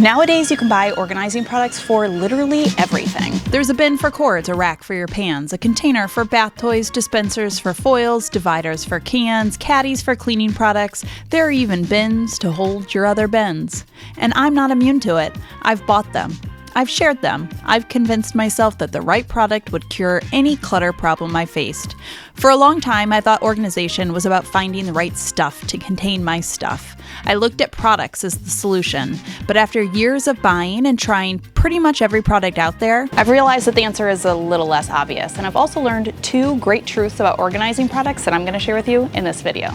Nowadays, you can buy organizing products for literally everything. There's a bin for cords, a rack for your pans, a container for bath toys, dispensers for foils, dividers for cans, caddies for cleaning products. There are even bins to hold your other bins. And I'm not immune to it. I've bought them. I've shared them. I've convinced myself that the right product would cure any clutter problem I faced. For a long time, I thought organization was about finding the right stuff to contain my stuff. I looked at products as the solution, but after years of buying and trying pretty much every product out there, I've realized that the answer is a little less obvious, and I've also learned 2 great truths about organizing products that I'm going to share with you in this video.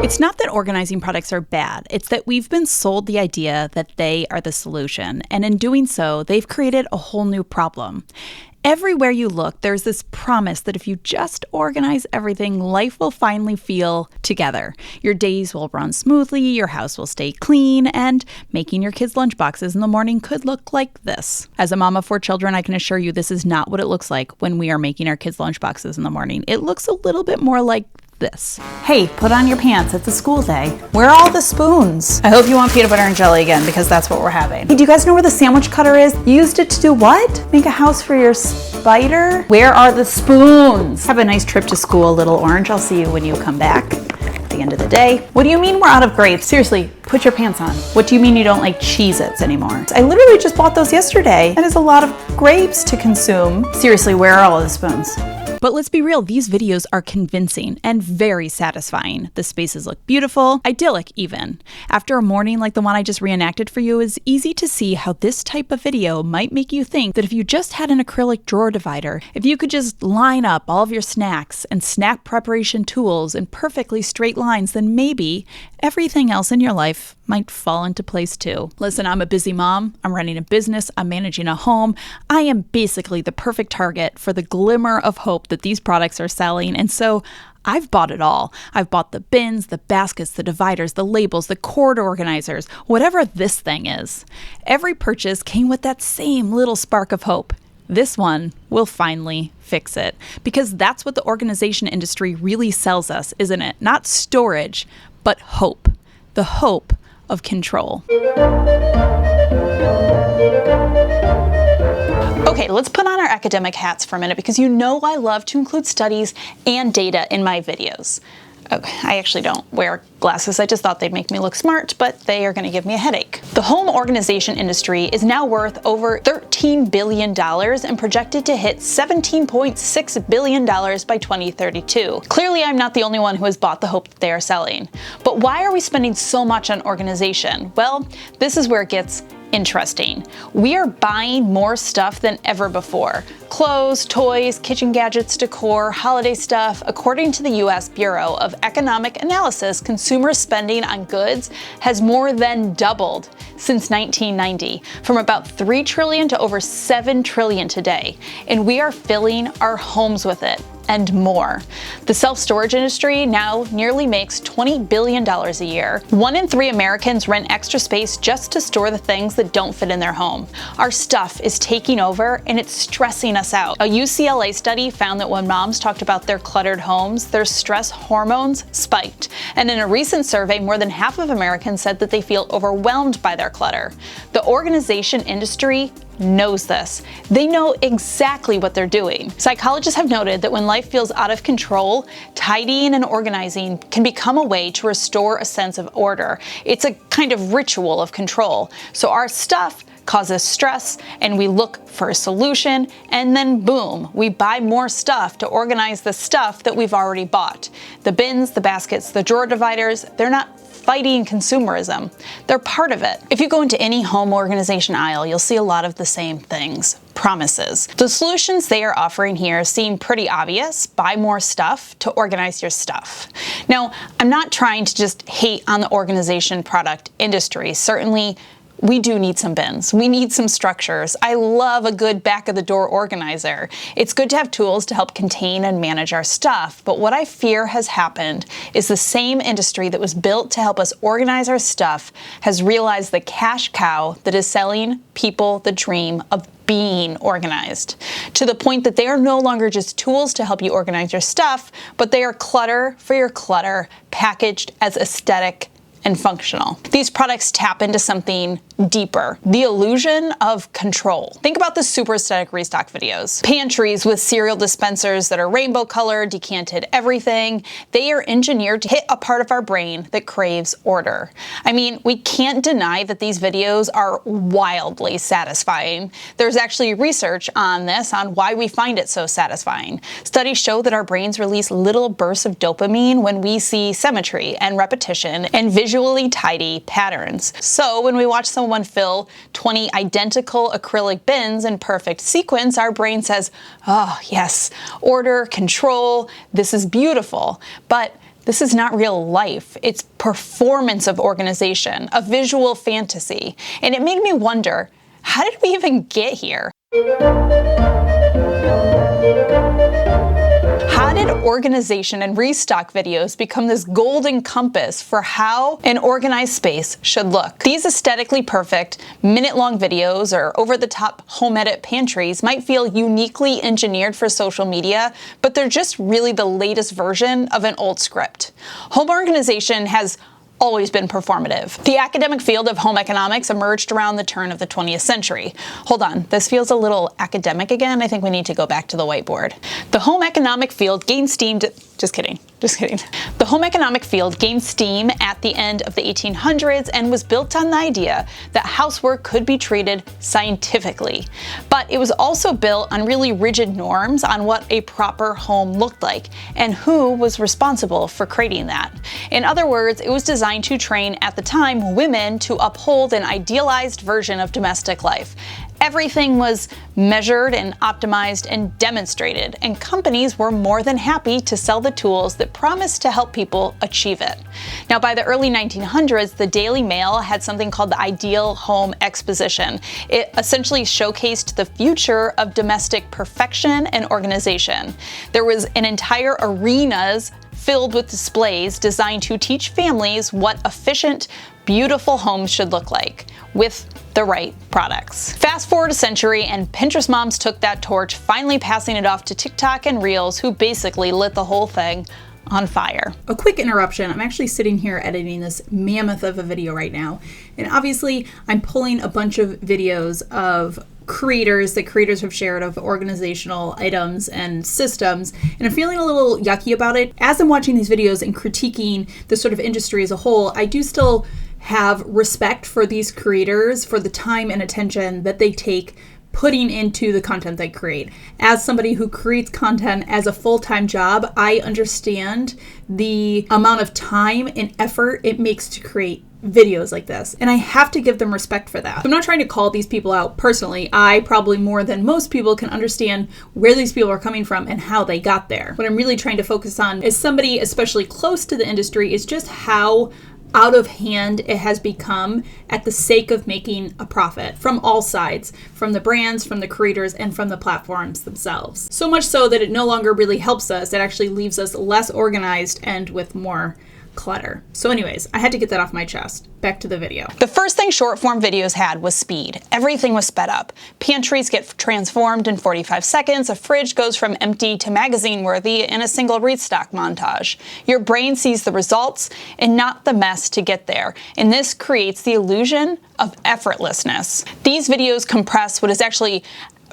It's not that organizing products are bad, it's that we've been sold the idea that they are the solution, and in doing so, they've created a whole new problem. Everywhere you look, there's this promise that if you just organize everything, life will finally feel together. Your days will run smoothly, your house will stay clean, and making your kids' lunchboxes in the morning could look like this. As a mom of 4 children, I can assure you this is not what it looks like when we are making our kids' lunchboxes in the morning. It looks a little bit more like this. Hey, put on your pants, it's a school day. Where are all the spoons? I hope you want peanut butter and jelly again because that's what we're having. Hey, do you guys know where the sandwich cutter is? You used it to do what? Make a house for your spider? Where are the spoons? Have a nice trip to school, little orange. I'll see you when you come back at the end of the day. What do you mean we're out of grapes? Seriously, put your pants on. What do you mean you don't like Cheez-Its anymore? I literally just bought those yesterday. That is a lot of grapes to consume. Seriously, where are all the spoons? But let's be real, these videos are convincing and very satisfying. The spaces look beautiful, idyllic even. After a morning like the one I just reenacted for you, it's easy to see how this type of video might make you think that if you just had an acrylic drawer divider, if you could just line up all of your snacks and snack preparation tools in perfectly straight lines, then maybe everything else in your life might fall into place too. Listen, I'm a busy mom, I'm running a business, I'm managing a home. I am basically the perfect target for the glimmer of hope that these products are selling, and so I've bought it all. I've bought the bins, the baskets, the dividers, the labels, the cord organizers, whatever this thing is. Every purchase came with that same little spark of hope. This one will finally fix it, because that's what the organization industry really sells us, isn't it? Not storage, but hope. The hope of control. Okay, let's put on our academic hats for a minute because you know I love to include studies and data in my videos. Okay, I actually don't wear glasses. I just thought they'd make me look smart, but they are going to give me a headache. The home organization industry is now worth over $13 billion and projected to hit $17.6 billion by 2032. Clearly, I'm not the only one who has bought the hope that they are selling. But why are we spending so much on organization? Well, this is where it gets interesting. We are buying more stuff than ever before. Clothes, toys, kitchen gadgets, decor, holiday stuff. According to the U.S. Bureau of Economic Analysis, consumer spending on goods has more than doubled since 1990, from about $3 trillion to over $7 trillion today. And we are filling our homes with it. And more. The self-storage industry now nearly makes $20 billion a year. 1 in 3 Americans rent extra space just to store the things that don't fit in their home. Our stuff is taking over and it's stressing us out. A UCLA study found that when moms talked about their cluttered homes, their stress hormones spiked. And in a recent survey, more than half of Americans said that they feel overwhelmed by their clutter. The organization industry knows this. They know exactly what they're doing. Psychologists have noted that when life feels out of control, tidying and organizing can become a way to restore a sense of order. It's a kind of ritual of control. So our stuff causes stress and we look for a solution, and then boom, we buy more stuff to organize the stuff that we've already bought. The bins, the baskets, the drawer dividers, they're not fighting consumerism. They're part of it. If you go into any home organization aisle, you'll see a lot of the same things. Promises. The solutions they are offering here seem pretty obvious. Buy more stuff to organize your stuff. Now, I'm not trying to just hate on the organization product industry. Certainly, we do need some bins. We need some structures. I love a good back of the door organizer. It's good to have tools to help contain and manage our stuff, but what I fear has happened is the same industry that was built to help us organize our stuff has realized the cash cow that is selling people the dream of being organized, to the point that they are no longer just tools to help you organize your stuff, but they are clutter for your clutter, packaged as aesthetic and functional. These products tap into something deeper, the illusion of control. Think about the super aesthetic restock videos. Pantries with cereal dispensers that are rainbow colored, decanted everything. They are engineered to hit a part of our brain that craves order. I mean, we can't deny that these videos are wildly satisfying. There's actually research on this, on why we find it so satisfying. Studies show that our brains release little bursts of dopamine when we see symmetry and repetition and visually tidy patterns. So when we watch someone fill 20 identical acrylic bins in perfect sequence, our brain says, oh yes, order, control, this is beautiful. But this is not real life. It's performance of organization, a visual fantasy. And it made me wonder, how did we even get here? How did organization and restock videos become this golden compass for how an organized space should look? These aesthetically perfect, minute-long videos or over-the-top home edit pantries might feel uniquely engineered for social media, but they're just really the latest version of an old script. Home organization has always been performative. The academic field of home economics emerged around the turn of the 20th century. Hold on, this feels a little academic again. I think we need to go back to the whiteboard. The home economic field gained steam just kidding. The home economic field gained steam at the end of the 1800s and was built on the idea that housework could be treated scientifically. But it was also built on really rigid norms on what a proper home looked like and who was responsible for creating that. In other words, it was designed to train, at the time, women to uphold an idealized version of domestic life. Everything was measured and optimized and demonstrated, and companies were more than happy to sell the tools that promised to help people achieve it. Now, by the early 1900s, the Daily Mail had something called the Ideal Home Exposition. It essentially showcased the future of domestic perfection and organization. There was an entire arenas filled with displays designed to teach families what efficient, beautiful homes should look like, with the right products. Fast forward a century and Pinterest moms took that torch, finally passing it off to TikTok and Reels, who basically lit the whole thing on fire. A quick interruption. I'm actually sitting here editing this mammoth of a video right now. And obviously I'm pulling a bunch of videos of creators that creators have shared of organizational items and systems, and I'm feeling a little yucky about it. As I'm watching these videos and critiquing the sort of industry as a whole, I do still have respect for these creators, for the time and attention that they take putting into the content they create. As somebody who creates content as a full-time job, I understand the amount of time and effort it makes to create videos like this, and I have to give them respect for that. I'm not trying to call these people out personally. I probably more than most people can understand where these people are coming from and how they got there. What I'm really trying to focus on as somebody especially close to the industry is just how out of hand it has become at the sake of making a profit from all sides, from the brands, from the creators, and from the platforms themselves. So much so that it no longer really helps us. It actually leaves us less organized and with more clutter. So anyways, I had to get that off my chest. Back to the video. The first thing short form videos had was speed. Everything was sped up. Pantries get transformed in 45 seconds. A fridge goes from empty to magazine worthy in a single restock montage. Your brain sees the results and not the mess to get there. And this creates the illusion of effortlessness. These videos compress what is actually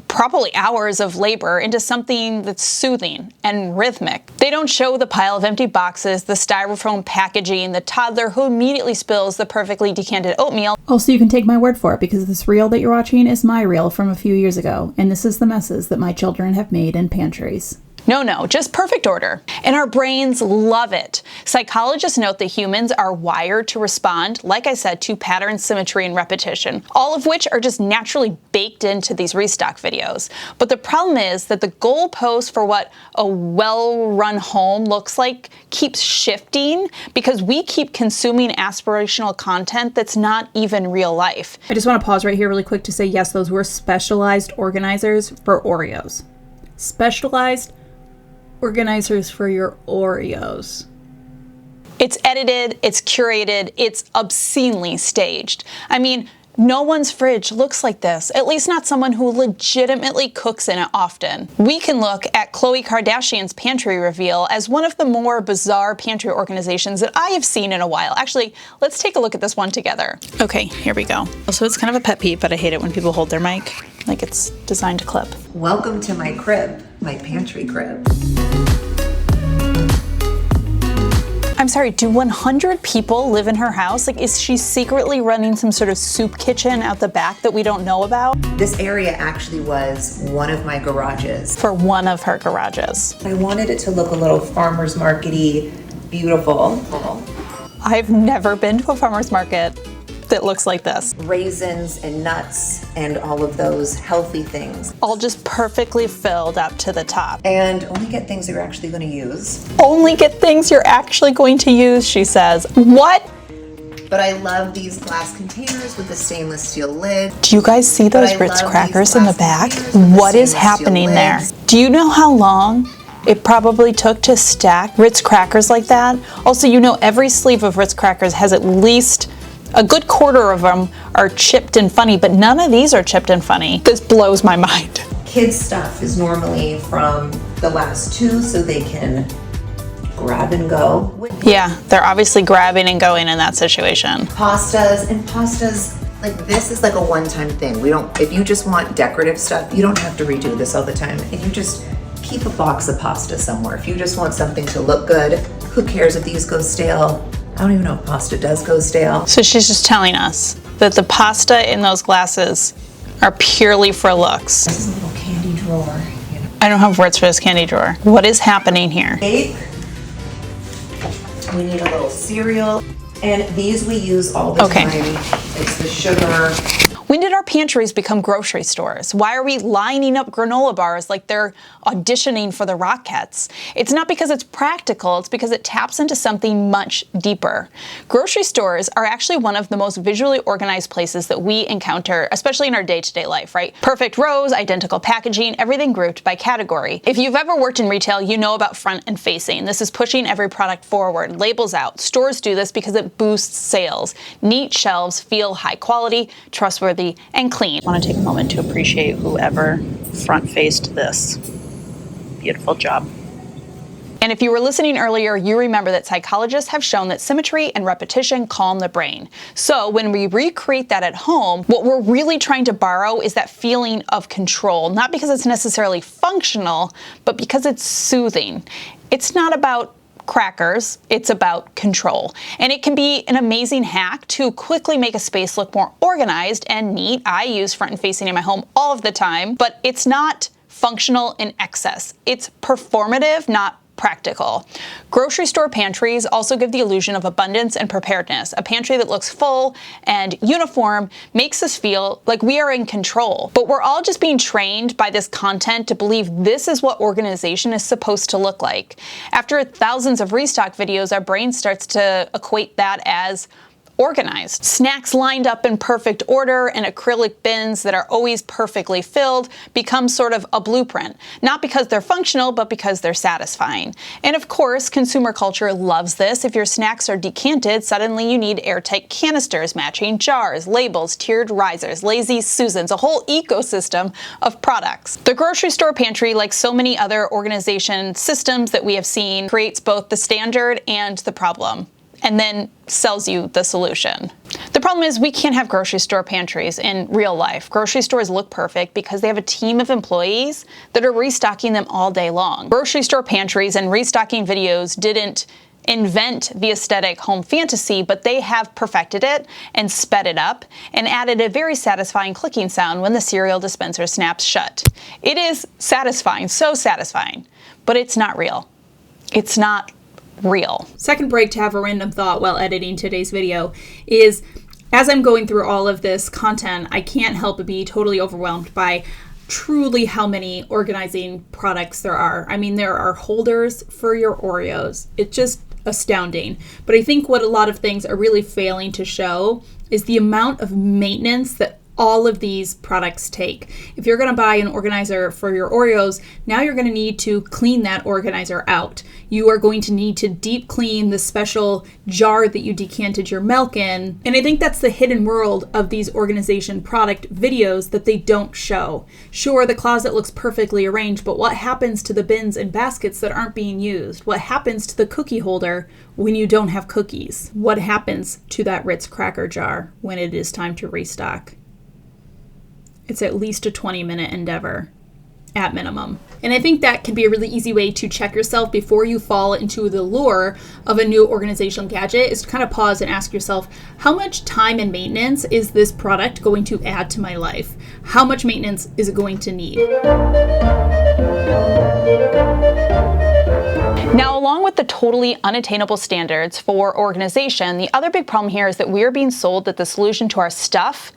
probably hours of labor into something that's soothing and rhythmic. They don't show the pile of empty boxes, the styrofoam packaging, the toddler who immediately spills the perfectly decanted oatmeal. Also, you can take my word for it, because this reel that you're watching is my reel from a few years ago, and this is the messes that my children have made in pantries. No, just perfect order. And our brains love it. Psychologists note that humans are wired to respond, like I said, to pattern, symmetry, and repetition, all of which are just naturally baked into these restock videos. But the problem is that the goalpost for what a well-run home looks like keeps shifting because we keep consuming aspirational content that's not even real life. I just want to pause right here really quick to say, yes, those were specialized organizers for Oreos. Specialized organizers for your Oreos. It's edited, it's curated, it's obscenely staged. I mean, No one's fridge looks like this, at least not someone who legitimately cooks in it often. We can look at Khloe Kardashian's pantry reveal as one of the more bizarre pantry organizations that I have seen in a while. Actually, let's take a look at this one together. Okay, here we go. So it's kind of a pet peeve, but I hate it when people hold their mic like it's designed to clip. Welcome to my crib, my pantry crib. I'm sorry, do 100 people live in her house? Like, is she secretly running some sort of soup kitchen out the back that we don't know about? This area actually was one of my garages. For one of her garages. I wanted it to look a little farmer's market-y, beautiful. I've never been to a farmer's market that looks like this. Raisins and nuts and all of those healthy things. All just perfectly filled up to the top. And only get things you're actually going to use. Only get things you're actually going to use, she says. What? But I love these glass containers with the stainless steel lid. Do you guys see those Ritz crackers in the back? What is happening there? Do you know how long it probably took to stack Ritz crackers like that? Also, you know every sleeve of Ritz crackers has at least a good quarter of them are chipped and funny, but none of these are chipped and funny. This blows my mind. Kids stuff is normally from the last two so they can grab and go. Yeah, they're obviously grabbing and going in that situation. Pastas, like this is like a one-time thing. If you just want decorative stuff, you don't have to redo this all the time. And you just keep a box of pasta somewhere. If you just want something to look good, who cares if these go stale? I don't even know if pasta does go stale. So she's just telling us that the pasta in those glasses are purely for looks. This is a little candy drawer. I don't have words for this candy drawer. What is happening here? Cake. We need a little cereal. And these we use all the time. It's the sugar. When did our pantries become grocery stores? Why are we lining up granola bars like they're auditioning for the Rockettes? It's not because it's practical, it's because it taps into something much deeper. Grocery stores are actually one of the most visually organized places that we encounter, especially in our day-to-day life, right? Perfect rows, identical packaging, everything grouped by category. If you've ever worked in retail, you know about front and facing. This is pushing every product forward, labels out. Stores do this because it boosts sales. Neat shelves feel high quality, trustworthy, and clean. I want to take a moment to appreciate whoever front-faced this. Beautiful job. And if you were listening earlier, you remember that psychologists have shown that symmetry and repetition calm the brain. So when we recreate that at home, what we're really trying to borrow is that feeling of control, not because it's necessarily functional, but because it's soothing. It's not about crackers, it's about control. And it can be an amazing hack to quickly make a space look more organized and neat. I use front and facing in my home all of the time, but it's not functional in excess. It's performative, not practical. Grocery store pantries also give the illusion of abundance and preparedness. A pantry that looks full and uniform makes us feel like we are in control. But we're all just being trained by this content to believe this is what organization is supposed to look like. After thousands of restock videos, our brain starts to equate that as organized. Snacks lined up in perfect order and acrylic bins that are always perfectly filled become sort of a blueprint, not because they're functional, but because they're satisfying. And of course, consumer culture loves this. If your snacks are decanted, suddenly you need airtight canisters, matching jars, labels, tiered risers, lazy Susans, a whole ecosystem of products. The grocery store pantry, like so many other organization systems that we have seen, creates both the standard and the problem, and then sells you the solution. The problem is we can't have grocery store pantries in real life. Grocery stores look perfect because they have a team of employees that are restocking them all day long. Grocery store pantries and restocking videos didn't invent the aesthetic home fantasy, but they have perfected it and sped it up and added a very satisfying clicking sound when the cereal dispenser snaps shut. It is satisfying, so satisfying, but it's not real. It's not real. Second break to have a random thought while editing today's video is, as I'm going through all of this content, I can't help but be totally overwhelmed by truly how many organizing products there are. I mean, there are holders for your Oreos. It's just astounding. But I think what a lot of things are really failing to show is the amount of maintenance that all of these products take. If you're going to buy an organizer for your Oreos, now you're going to need to clean that organizer out. You are going to need to deep clean the special jar that you decanted your milk in. And I think that's the hidden world of these organization product videos that they don't show. Sure, the closet looks perfectly arranged, but what happens to the bins and baskets that aren't being used? What happens to the cookie holder when you don't have cookies? What happens to that Ritz cracker jar when it is time to restock? It's at least a 20-minute endeavor, at minimum. And I think that can be a really easy way to check yourself before you fall into the lure of a new organizational gadget, is to kind of pause and ask yourself, how much time and maintenance is this product going to add to my life? How much maintenance is it going to need? Now, along with the totally unattainable standards for organization, the other big problem here is that we're being sold that the solution to our stuff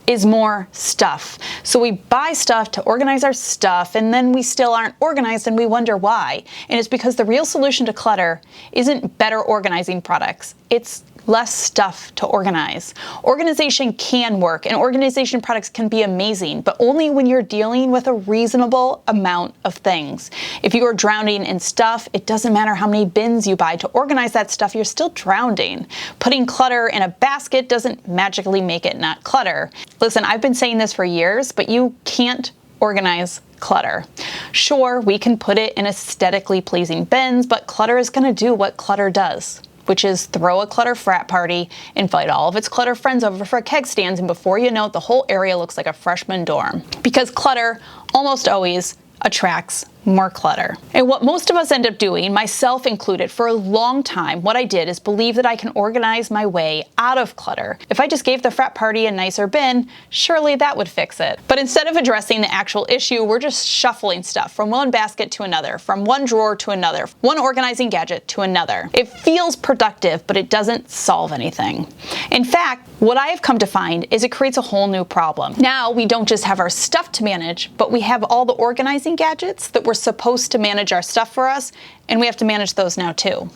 is more stuff. So we buy stuff to organize our stuff, and then we still aren't organized and we wonder why. And it's because the real solution to clutter isn't better organizing products. It's less stuff to organize. Organization can work, and organization products can be amazing, but only when you're dealing with a reasonable amount of things. If you are drowning in stuff, it doesn't matter how many bins you buy to organize that stuff, you're still drowning. Putting clutter in a basket doesn't magically make it not clutter. Listen, I've been saying this for years, but you can't organize clutter. Sure, we can put it in aesthetically pleasing bins, but clutter is going to do what clutter does, which is throw a clutter frat party, invite all of its clutter friends over for keg stands, and before you know it, the whole area looks like a freshman dorm. Because clutter almost always attracts more clutter. And what most of us end up doing, myself included, for a long time, what I did is believe that I can organize my way out of clutter. If I just gave the frat party a nicer bin, surely that would fix it. But instead of addressing the actual issue, we're just shuffling stuff from one basket to another, from one drawer to another, one organizing gadget to another. It feels productive, but it doesn't solve anything. In fact, what I have come to find is it creates a whole new problem. Now we don't just have our stuff to manage, but we have all the organizing gadgets that were supposed to manage our stuff for us, and we have to manage those now too.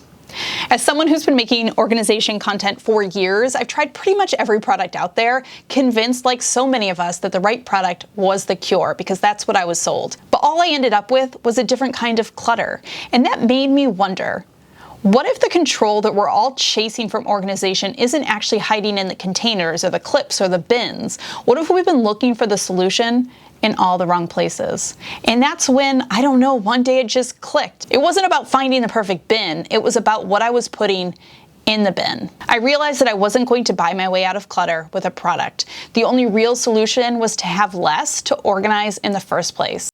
As someone who's been making organization content for years, I've tried pretty much every product out there, convinced, like so many of us, that the right product was the cure, because that's what I was sold. But all I ended up with was a different kind of clutter, and that made me wonder, what if the control that we're all chasing from organization isn't actually hiding in the containers or the clips or the bins? What if we've been looking for the solution in all the wrong places? And that's when, I don't know, one day it just clicked. It wasn't about finding the perfect bin, it was about what I was putting in the bin. I realized that I wasn't going to buy my way out of clutter with a product. The only real solution was to have less to organize in the first place.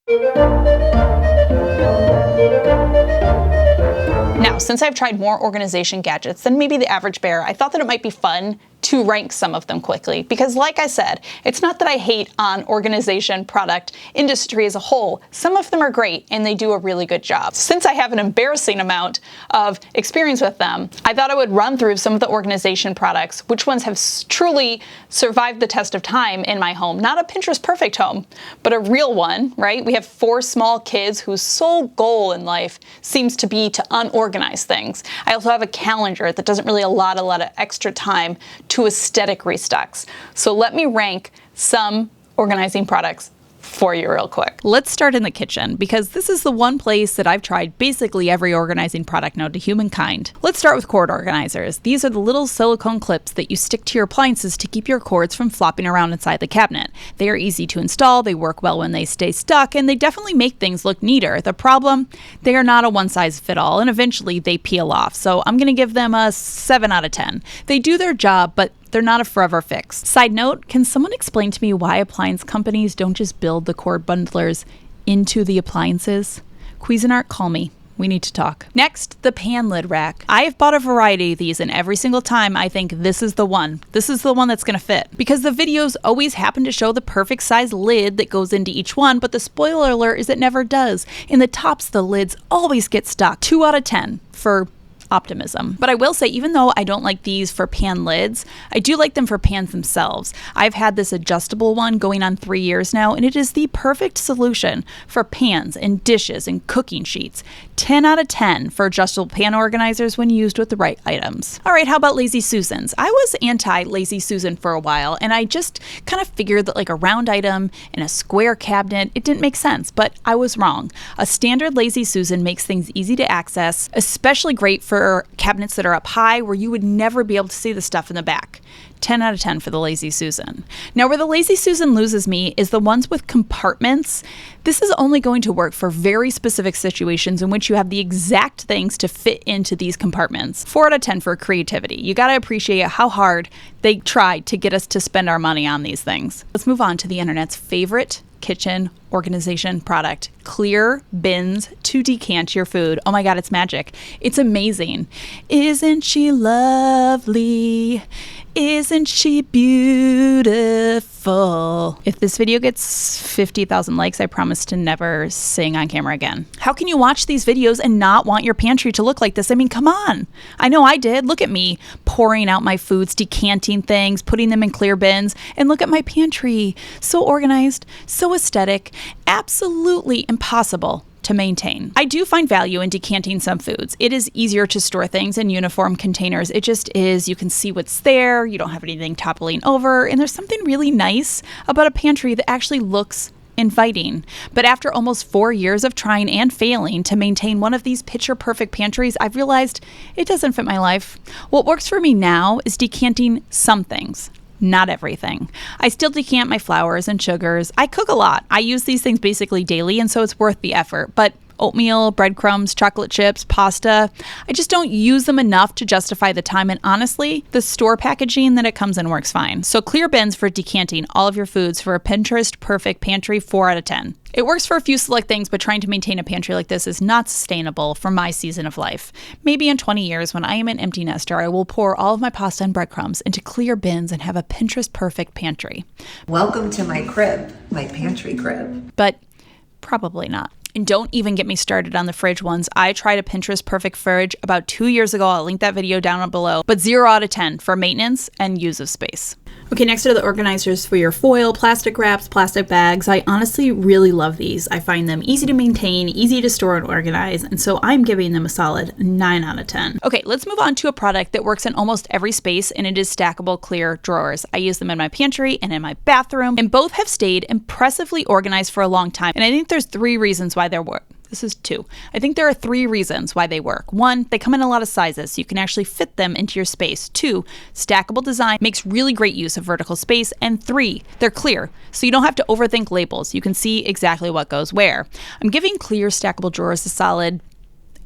Now, since I've tried more organization gadgets than maybe the average bear, I thought that it might be fun to rank some of them quickly. Because like I said, it's not that I hate on organization product industry as a whole. Some of them are great and they do a really good job. Since I have an embarrassing amount of experience with them, I thought I would run through some of the organization products, which ones have truly survived the test of time in my home. Not a Pinterest perfect home, but a real one, right? We have 4 small kids whose sole goal in life seems to be to unorganize things. I also have a calendar that doesn't really allot a lot of extra time to aesthetic restocks. So let me rank some organizing products for you real quick. Let's start in the kitchen, because this is the one place that I've tried basically every organizing product known to humankind. Let's start with cord organizers. These are the little silicone clips that you stick to your appliances to keep your cords from flopping around inside the cabinet. They are easy to install, they work well when they stay stuck, and they definitely make things look neater. The problem, they are not a one-size-fit-all, and eventually they peel off. So I'm going to give them a 7 out of 10. They do their job, but they're not a forever fix. Side note, can someone explain to me why appliance companies don't just build the cord bundlers into the appliances? Cuisinart, call me. We need to talk. Next, the pan lid rack. I have bought a variety of these, and every single time I think this is the one. This is the one that's going to fit. Because the videos always happen to show the perfect size lid that goes into each one, but the spoiler alert is it never does. In the tops, the lids always get stuck. 2 out of 10 for optimism. But I will say, even though I don't like these for pan lids, I do like them for pans themselves. I've had this adjustable one going on 3 years now, and it is the perfect solution for pans and dishes and cooking sheets. 10 out of 10 for adjustable pan organizers when used with the right items. All right, how about Lazy Susans? I was anti-Lazy Susan for a while, and I just kind of figured that like a round item in a square cabinet, it didn't make sense, but I was wrong. A standard Lazy Susan makes things easy to access, especially great for cabinets that are up high where you would never be able to see the stuff in the back. 10 out of 10 for the Lazy Susan. Now, where the Lazy Susan loses me is the ones with compartments. This is only going to work for very specific situations in which you have the exact things to fit into these compartments. 4 out of 10 for creativity. You gotta appreciate how hard they tried to get us to spend our money on these things. Let's move on to the internet's favorite kitchen organization product, clear bins to decant your food. Oh my God, it's magic. It's amazing. Isn't she lovely? Isn't she beautiful? If this video gets 50,000 likes, I promise to never sing on camera again. How can you watch these videos and not want your pantry to look like this? I mean, come on. I know I did. Look at me pouring out my foods, decanting things, putting them in clear bins, and look at my pantry. So organized, so aesthetic, absolutely impossible to maintain. I do find value in decanting some foods. It is easier to store things in uniform containers. It just is. You can see what's there. You don't have anything toppling over. And there's something really nice about a pantry that actually looks inviting. But after almost 4 years of trying and failing to maintain one of these picture-perfect pantries, I've realized it doesn't fit my life. What works for me now is decanting some things. Not everything. I still decant my flours and sugars. I cook a lot. I use these things basically daily, and so it's worth the effort. But oatmeal, breadcrumbs, chocolate chips, pasta, I just don't use them enough to justify the time. And honestly, the store packaging that it comes in works fine. So clear bins for decanting all of your foods for a Pinterest perfect pantry, 4 out of 10. It works for a few select things, but trying to maintain a pantry like this is not sustainable for my season of life. Maybe in 20 years, when I am an empty nester, I will pour all of my pasta and breadcrumbs into clear bins and have a Pinterest perfect pantry. Welcome to my crib, my pantry crib. But probably not. And don't even get me started on the fridge ones. I tried a Pinterest perfect fridge about 2 years ago. I'll link that video down below. But 0 out of 10 for maintenance and use of space. Okay, next are the organizers for your foil, plastic wraps, plastic bags. I honestly really love these. I find them easy to maintain, easy to store and organize, and so I'm giving them a solid 9 out of 10. Okay, let's move on to a product that works in almost every space, and it is stackable clear drawers. I use them in my pantry and in my bathroom, and both have stayed impressively organized for a long time. And I think there's 3 reasons why they're work. This is 2. I think there are 3 reasons why they work. 1, they come in a lot of sizes, so you can actually fit them into your space. 2, stackable design makes really great use of vertical space. And 3, they're clear, so you don't have to overthink labels. You can see exactly what goes where. I'm giving clear stackable drawers a solid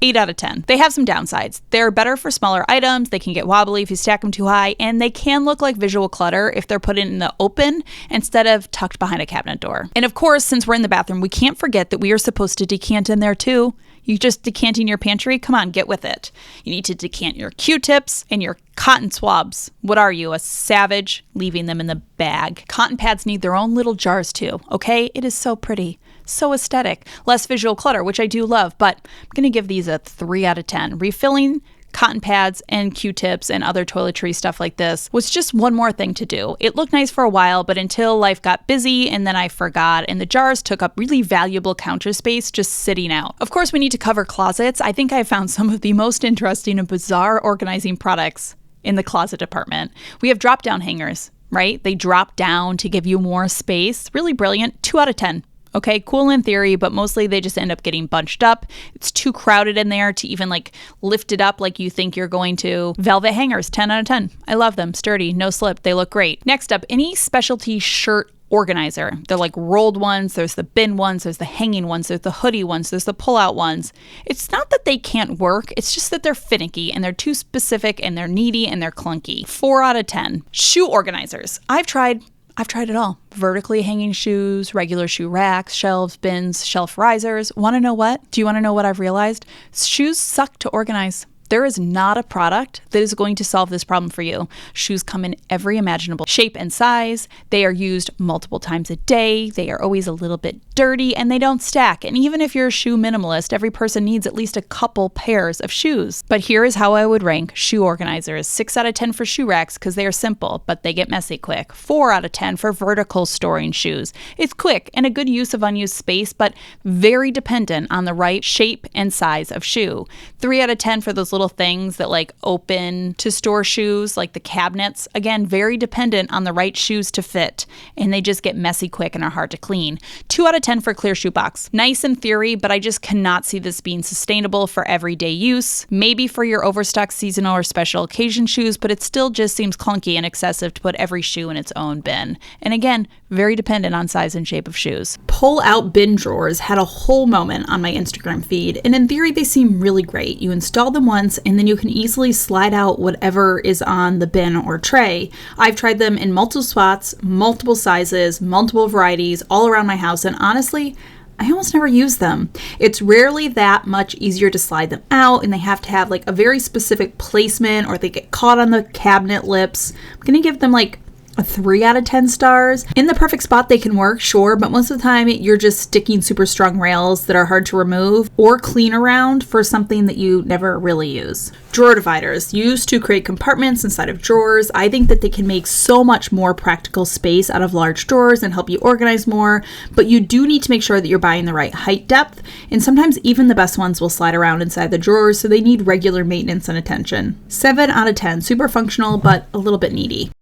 8 out of 10. They have some downsides. They're better for smaller items, they can get wobbly if you stack them too high, and they can look like visual clutter if they're put in the open instead of tucked behind a cabinet door. And of course, since we're in the bathroom, we can't forget that we are supposed to decant in there too. You just decanting your pantry? Come on, get with it. You need to decant your Q-tips and your cotton swabs. What are you, a savage? Leaving them in the bag. Cotton pads need their own little jars too, okay? It is so pretty. So aesthetic. Less visual clutter, which I do love, but I'm going to give these a 3 out of 10. Refilling cotton pads and Q-tips and other toiletry stuff like this was just one more thing to do. It looked nice for a while, but until life got busy and then I forgot, and the jars took up really valuable counter space just sitting out. Of course, we need to cover closets. I think I found some of the most interesting and bizarre organizing products in the closet department. We have drop-down hangers, right? They drop down to give you more space. Really brilliant. 2 out of 10. Okay, cool in theory, but mostly they just end up getting bunched up. It's too crowded in there to even like lift it up like you think you're going to. Velvet hangers, 10 out of 10. I love them. Sturdy, no slip. They look great. Next up, any specialty shirt organizer. They're like rolled ones. There's the bin ones. There's the hanging ones. There's the hoodie ones. There's the pull-out ones. It's not that they can't work. It's just that they're finicky and they're too specific and they're needy and they're clunky. 4 out of 10. Shoe organizers. I've tried it all. Vertically hanging shoes, regular shoe racks, shelves, bins, shelf risers. Want to know what? Do you want to know what I've realized? Shoes suck to organize. There is not a product that is going to solve this problem for you. Shoes come in every imaginable shape and size. They are used multiple times a day. They are always a little bit dirty and they don't stack. And even if you're a shoe minimalist, every person needs at least a couple pairs of shoes. But here is how I would rank shoe organizers. 6 out of 10 for shoe racks because they are simple, but they get messy quick. 4 out of 10 for vertical storing shoes. It's quick and a good use of unused space, but very dependent on the right shape and size of shoe. 3 out of 10 for those little things that like open to store shoes, like the cabinets. Again, very dependent on the right shoes to fit, and they just get messy quick and are hard to clean. 2 out of 10 for clear shoe box. Nice in theory, but I just cannot see this being sustainable for everyday use. Maybe for your overstock seasonal or special occasion shoes, but it still just seems clunky and excessive to put every shoe in its own bin. And again, very dependent on size and shape of shoes. Pull-out bin drawers had a whole moment on my Instagram feed, and in theory they seem really great. You install them once and then you can easily slide out whatever is on the bin or tray. I've tried them in multiple spots, multiple sizes, multiple varieties all around my house, and honestly, I almost never use them. It's rarely that much easier to slide them out, and they have to have like a very specific placement or they get caught on the cabinet lips. I'm gonna give them like a 3 out of 10 stars. In the perfect spot, they can work, sure, but most of the time you're just sticking super strong rails that are hard to remove or clean around for something that you never really use. Drawer dividers, used to create compartments inside of drawers. I think that they can make so much more practical space out of large drawers and help you organize more, but you do need to make sure that you're buying the right height depth, and sometimes even the best ones will slide around inside the drawers, so they need regular maintenance and attention. 7 out of 10, super functional, but a little bit needy.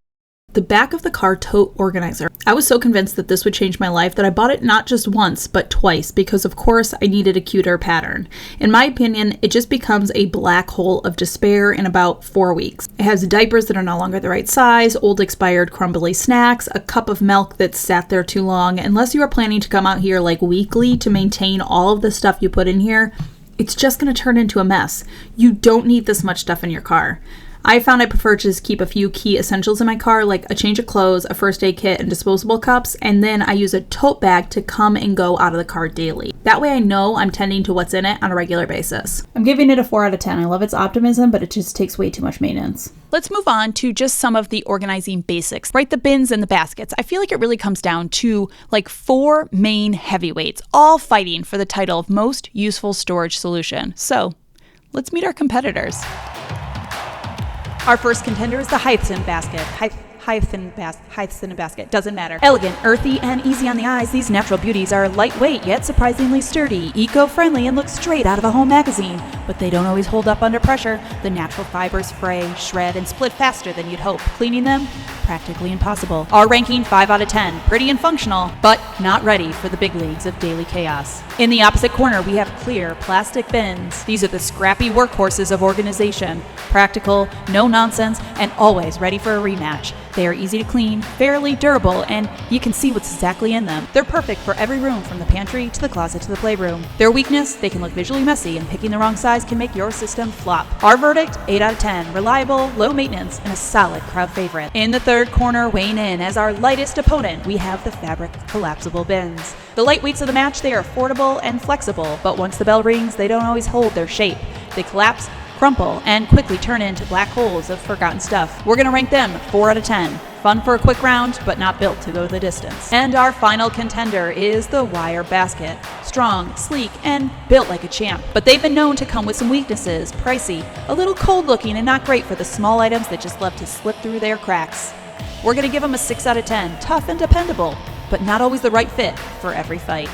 The back of the car tote organizer. I was so convinced that this would change my life that I bought it not just once, but twice, because of course I needed a cuter pattern. In my opinion, it just becomes a black hole of despair in about 4 weeks. It has diapers that are no longer the right size, old expired crumbly snacks, a cup of milk that's sat there too long. Unless you are planning to come out here like weekly to maintain all of the stuff you put in here, it's just going to turn into a mess. You don't need this much stuff in your car. I found I prefer to just keep a few key essentials in my car, like a change of clothes, a first aid kit, and disposable cups, and then I use a tote bag to come and go out of the car daily. That way I know I'm tending to what's in it on a regular basis. I'm giving it a 4 out of 10. I love its optimism, but it just takes way too much maintenance. Let's move on to just some of the organizing basics, right? The bins and the baskets. I feel like it really comes down to like 4 main heavyweights, all fighting for the title of most useful storage solution. So let's meet our competitors. Our first contender is the Hyacinth basket. Hyacinth basket, doesn't matter. Elegant, earthy, and easy on the eyes, these natural beauties are lightweight yet surprisingly sturdy, eco-friendly, and look straight out of a home magazine. But they don't always hold up under pressure. The natural fibers fray, shred, and split faster than you'd hope. Cleaning them? Practically impossible. Our ranking 5 out of 10. Pretty and functional, but not ready for the big leagues of daily chaos. In the opposite corner, we have clear plastic bins. These are the scrappy workhorses of organization. Practical, no nonsense, and always ready for a rematch. They are easy to clean, fairly durable, and you can see what's exactly in them. They're perfect for every room, from the pantry to the closet to the playroom. Their weakness, they can look visually messy, and picking the wrong size can make your system flop. Our verdict, 8 out of 10. Reliable, low maintenance, and a solid crowd favorite. In the third corner, weighing in as our lightest opponent, we have the fabric collapsible bins. The lightweights of the match, they are affordable and flexible, but once the bell rings, they don't always hold their shape. They collapse, crumple, and quickly turn into black holes of forgotten stuff. We're gonna rank them 4 out of 10. Fun for a quick round, but not built to go the distance. And our final contender is the wire basket. Strong, sleek, and built like a champ. But they've been known to come with some weaknesses. Pricey, a little cold looking, and not great for the small items that just love to slip through their cracks. We're gonna give them a 6 out of 10. Tough and dependable, but not always the right fit for every fight.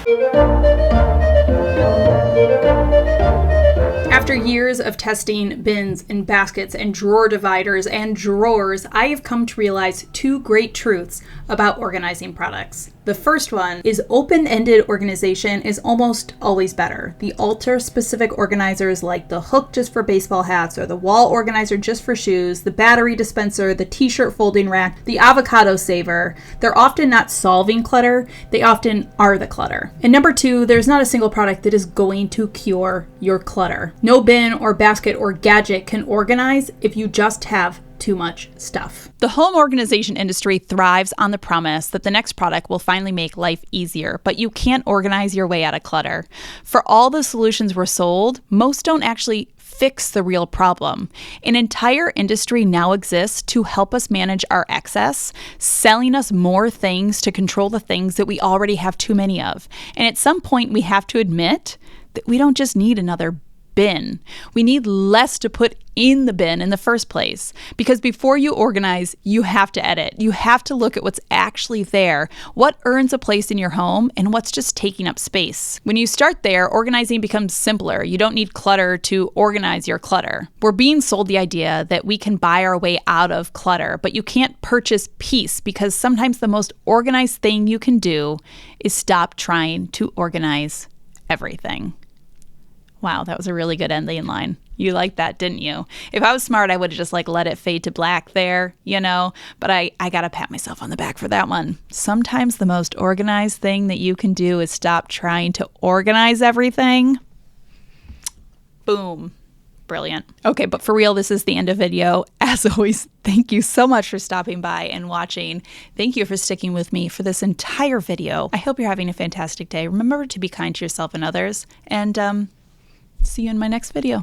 After years of testing bins and baskets and drawer dividers and drawers, I have come to realize 2 great truths about organizing products. The first one is open-ended organization is almost always better. The altar-specific organizers like the hook just for baseball hats or the wall organizer just for shoes, the battery dispenser, the t-shirt folding rack, the avocado saver, they're often not solving clutter, they often are the clutter. And number 2, there's not a single product that is going to cure your clutter. No bin or basket or gadget can organize if you just have too much stuff. The home organization industry thrives on the promise that the next product will finally make life easier, but you can't organize your way out of clutter. For all the solutions we're sold, most don't actually fix the real problem. An entire industry now exists to help us manage our excess, selling us more things to control the things that we already have too many of. And at some point, we have to admit that we don't just need another bin. We need less to put in the bin in the first place. Because before you organize, you have to edit. You have to look at what's actually there, what earns a place in your home, and what's just taking up space. When you start there, organizing becomes simpler. You don't need clutter to organize your clutter. We're being sold the idea that we can buy our way out of clutter, but you can't purchase peace, because sometimes the most organized thing you can do is stop trying to organize everything. Wow, that was a really good ending line. You liked that, didn't you? If I was smart, I would have just let it fade to black there, but I gotta pat myself on the back for that one. Sometimes the most organized thing that you can do is stop trying to organize everything. Boom. Brilliant. Okay, but for real, this is the end of video. As always, thank you so much for stopping by and watching. Thank you for sticking with me for this entire video. I hope you're having a fantastic day. Remember to be kind to yourself and others, and see you in my next video.